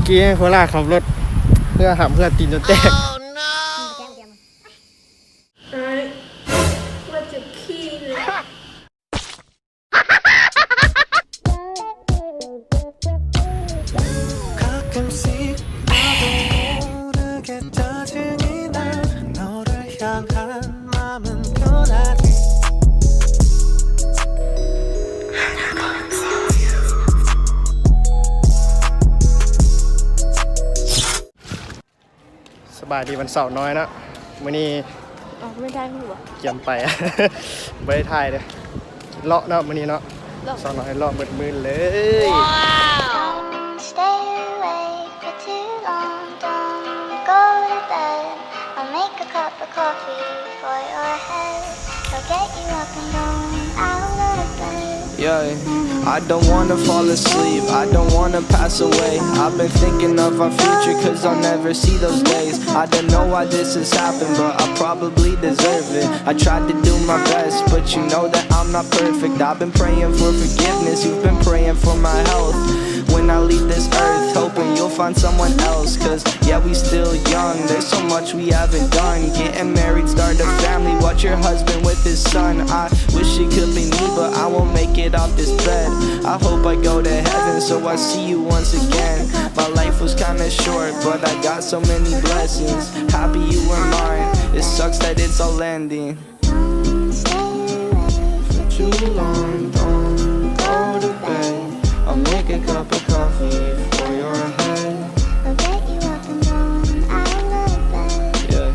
กี้โคราชขับรถเพื่อหับเพื่อตีนจนแตกมาจะขี้เลยสบายดีวันเสาร์น้อยนะวันนี้ไม่ได้หัวเกี่ยมไป ไม่ได้ถ่ายเลยเลาะเนาะวันนี้เนาะสาวน้อยเลาะเบิดมือเลย Stay awake for too long. Don't go to bed. I'll make a cup of coffee for your head. I'll get you up and going out of bed. Yeah, I don't wanna fall asleep, I don't wanna pass away. I've been thinking of our future cause I'll never see those days. I don't know why this has happened but I probably deserve it. I tried to do my best but you know that I'm not perfect. I've been praying for forgiveness, you've been praying for my health. When I leave this earth, hoping you'll find someone else. Cause yeah, we still young, there's so much we haven't done. Getting married, start a family, watch your husband with his son. I wish it could be me but I won't make it off this bed. I hope I go to heaven so I see you once again. My life was kinda short but I got so many blessings. Happy you were mine, it sucks that it's all ending. For too long, don't go to bed. I'll make a cup of coffee for your head. I'll get you up and going out of bed. Yeah,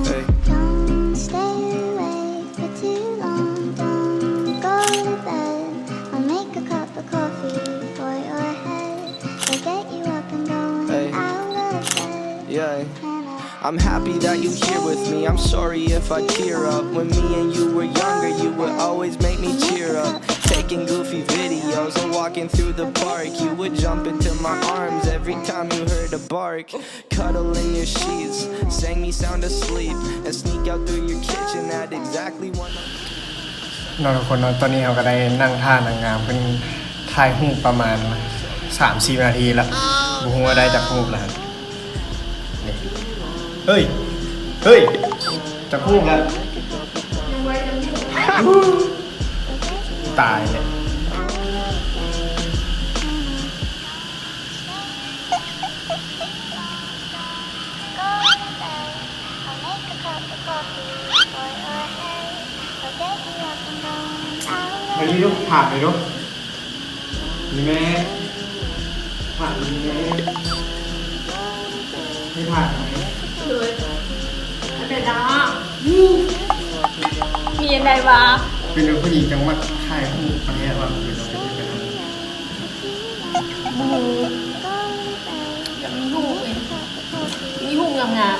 hey. Don't stay awake for too long. Don't go to bed. I'll make a cup of coffee for your head. I'll get you up and going Hey. out of bed. Yeah. I'm happy that you're here with me. I'm sorry if I tear up. When me and you were younger, you would always make me cheer up. Taking goofy videos and walking through the park. You would jump into my arms every time you heard a bark. Cuddle in your sheets, sang me sound asleep, and sneak out through your kitchen at exactly 1. น้องทุกคนตอนนี้เราก็ได้นั่งท่านางงามเป็นถ่ายรูปประมาณ 3-4 นาทีแล้วบุหัวได้จากรูปแล้วนี่เฮ้ยจากรูปแล้วตายเลยวันนี้ลูกผ่านเลยลูกมีแม่ผ่านมีแม่ไม่ผ่านไหม เลยเดี๋ยวนะมีอะไรวะเป็นผู้หญิงจังหวัดถ่ายรูปอันนี้ว่าเป็นเราเป็นยังไง อยากมีหูเองมีหูงามงาม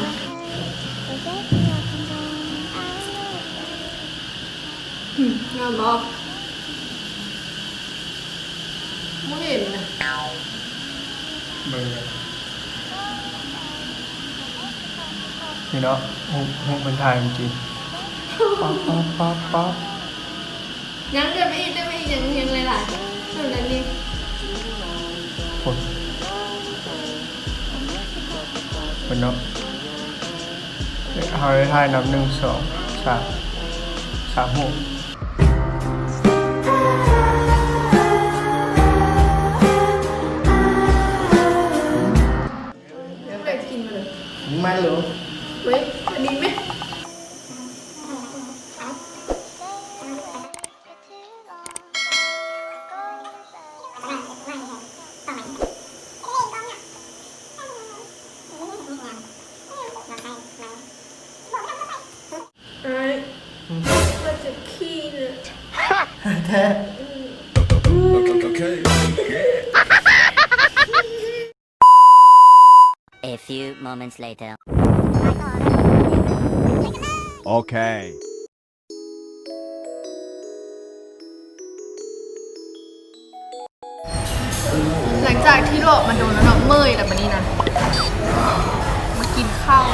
บอกไม่เห็นนะเบิ่งนี่เนาะหูเป็นถ่ายเมื่อกี้ป๊อปยังเดินไม่อีกยังเลยล่ะเท่านั้นนี่คนเป็นเนาะเอาได้ถ่ายนับ1 2 3หูไม่รู้เว้ยอันนี้ไหมมาจะขี้เลยแท้ A few moments later. Okay. หลังจากที่เราออกมาโดนแล้วเนาะเมื่อยแต่วันนี้นะมากินข้าว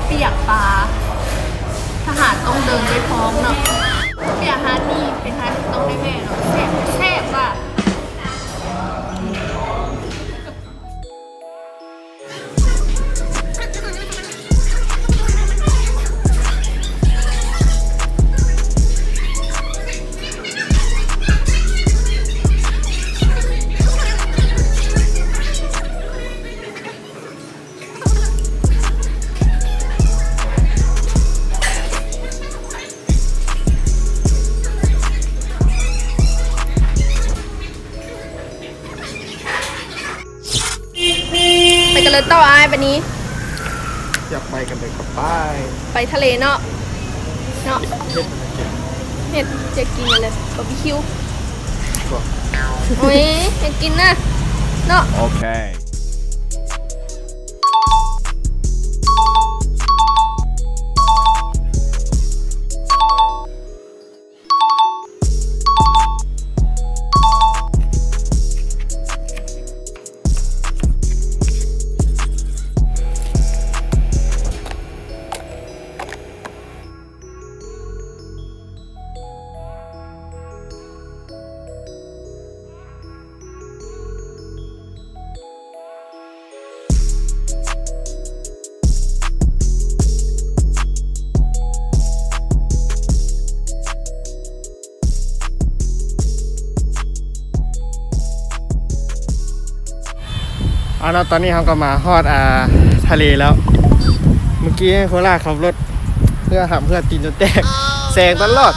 เปียกปลาทหารต้องเดินด้วยท้องเนาะเปียกฮาร์นี่เป็นฮาร์ที่ต้องได้แม่เนาะแซ่บว่ะ เลยต่ออ้ายบัดนี้ อยากไปกันเลยครับไป ไปทะเลเนาะเนาะ เฮ็ดมันเก็บ เห็ดจะกินอะไรบาร์บีคิว ก่อน โอ้ยอยากกินนะเนาะ Okay. เอาเนาะตอนนี้เขาก็มาฮอดทะเลแล้ว เมื่อกี้โคราชขับรถเพื่อหามเพื่อตีนจนแตกแซงตลอด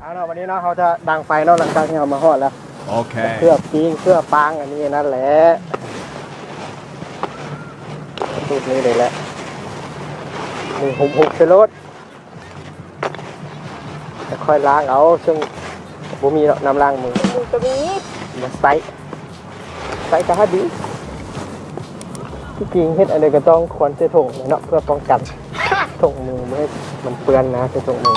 เอาเนาะวันนี้เนาะเขาจะดังไฟเนาะหลังจากที่เขามาฮอดแล้ว Okay. เครื่องปิ้งเครื่องปางอันนี้นั่นแหละสูตรนี้เลยแหละนี่หุบเชลดจะค่อยล้างเอาซึ่งบ่มีน้ำล้างมือ ดูกระบี่ มาใส่กระหดีที่จริงเฮ็ดอะไรก็ต้องควรใส่ถุงเนาะเพื่อป้องกันถุงมือไม่ให้มันเปื้อนนะใส่ถุงมือ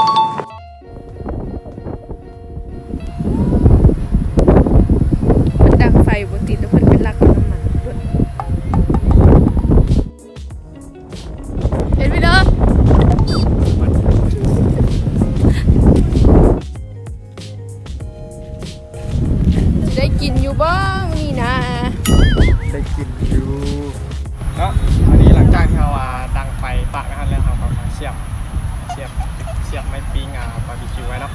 ดังไฟบนติดแล้วเพิ่นเป็นหลักน้ำมันด้วยเห็นไหมเด้อจะได้กินอยู่บ้างนี่นะ ได้กินอยู่เนาะอันนี้หลังจากที่เราดังไฟปะกันแล้วเราก็มาเสียบไม้ปิ้งบาร์บีคิวไว้เนาะ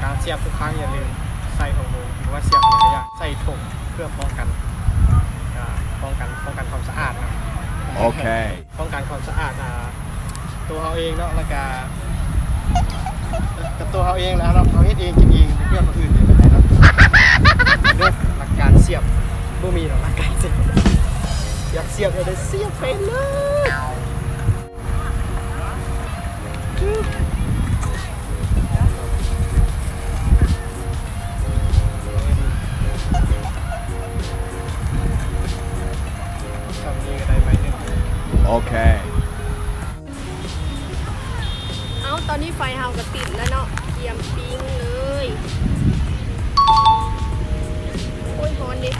การเสียบทุกครั้งอย่าลืมใส่ถุงมือหรือว่าเสียบอะไรก็อย่าใส่ถุงเพื่อป้องกันความสะอาดนะ Okay. ป้องกันความสะอาดตัวเขาเองเนาะแล้วก็ตัวเขาเองแล้วเขาเฮ็ดเองกินเองเพื่อนคนอื่นเลยนะครับเรื่องหลักการเสียบบ่มีหรอกหลักการเสียบอยากเสียบเลยเสียบไปเลยทำนี้ก็ได้ไหมเนี่ย Okay. เอาตอนนี้ไฟเฮาก็ติดแล้วเนาะเตรียมปิ้งเลยโอ้ยร้อนดิ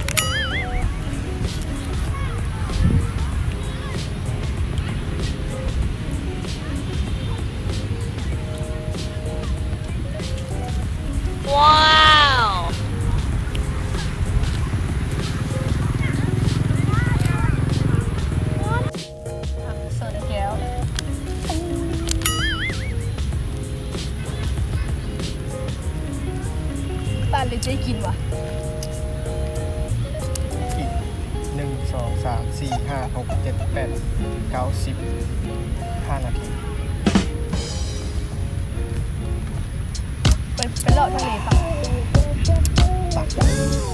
เสิร์ฟแก้วตาเลยจะกินวะ อีก1 2 3 4 5 6 7 8 9 10 5 นาที ไปเลาะทะเลปะ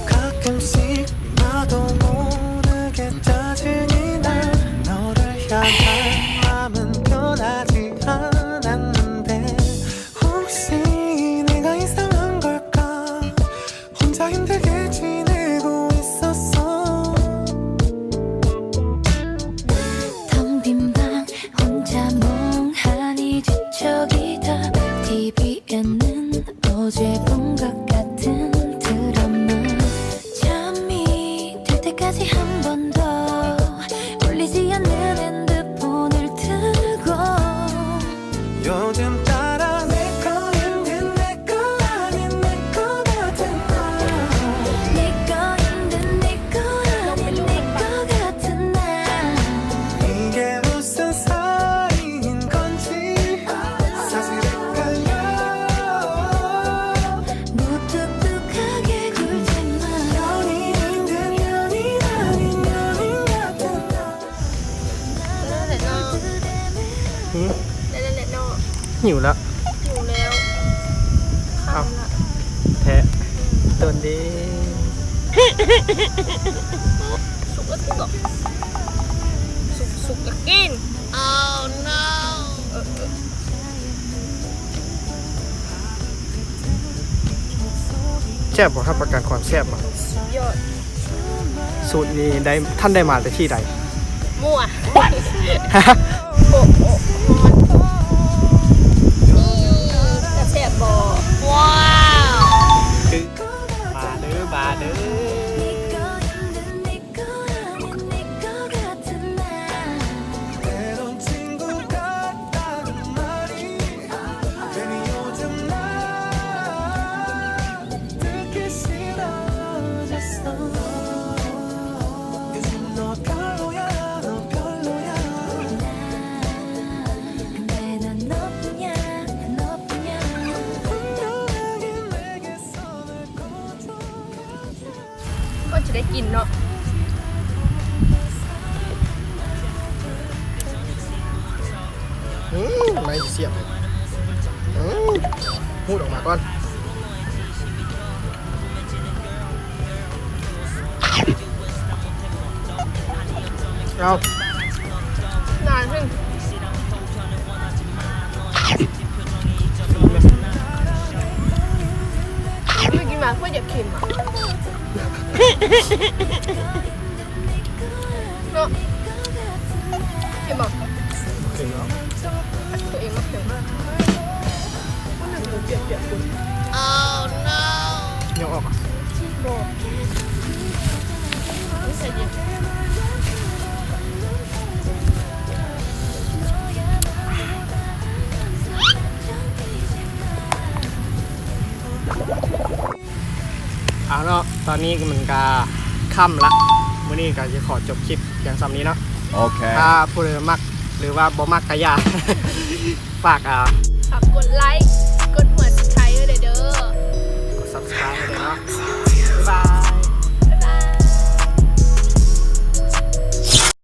가끔씩 나도 모르게 짜증이 나 너를 향한 마음은 변하지 않았는데 혹시 내가 이상한 걸까 혼자 힘들게 지내고 있었어 텅 빈 방 혼자 멍하니 뒤척이다 TV에는 어제 본 것 같은 드라마 잠이 들 때까지 한 번 더 울리지 않는 핸드폰을 들고 요즘 따라 내거 있는 내거 아닌 내거 같은 날 내거 있는 내거 아닌 내거 같은 날 이게 무슨 사이인 건지 사실 헷갈려 หิวแล้ว อยู่แล้วข้ามละ แทะต้นดี สุกแล้วทุกอ่ะสุกแล้วกิน oh no แซ่บบ่ครับประกันความแซ่บบ่ ยอด สูตรนี้ได้ท่านได้มาแต่ที่ใด มั่วโอ้โหนี่กระแสบบอว้าว บาเด้อ 때론 친구 같다는 말이 괜히 요즘 나 듣기 싫어졌어 요즘 너 별로야 너 별로야 근데 난 너뿐이야 분명하게 내게 손을 꽂아 ก็จะได้กินเนาะ ไม่เสียบพูดออกมาก่อนเอา นานขึ้นไม่กินมาเพื่ออยากเค็มอ่ะเนาะเค็มอ่ะ ถึงแล้ว ตัวเองก็เค็มมากมันหนึ่งเปียกๆคุณ oh no ยังออกอ่ะ บอกไม่ใส่เย็น เอาเนาะตอนนี้มันก็ค่ำละมื้อนี้ก็จะขอจบคลิปเพียงซ้ำนี้เนาะ Okay. ถ้าผู้ใดมักหรือว่าบ่มักกะยา ฝากฝากกดไลค์ กดหัวสุดท้ายด้วยเด้อ กด subscribe ไว้เลยเนาะ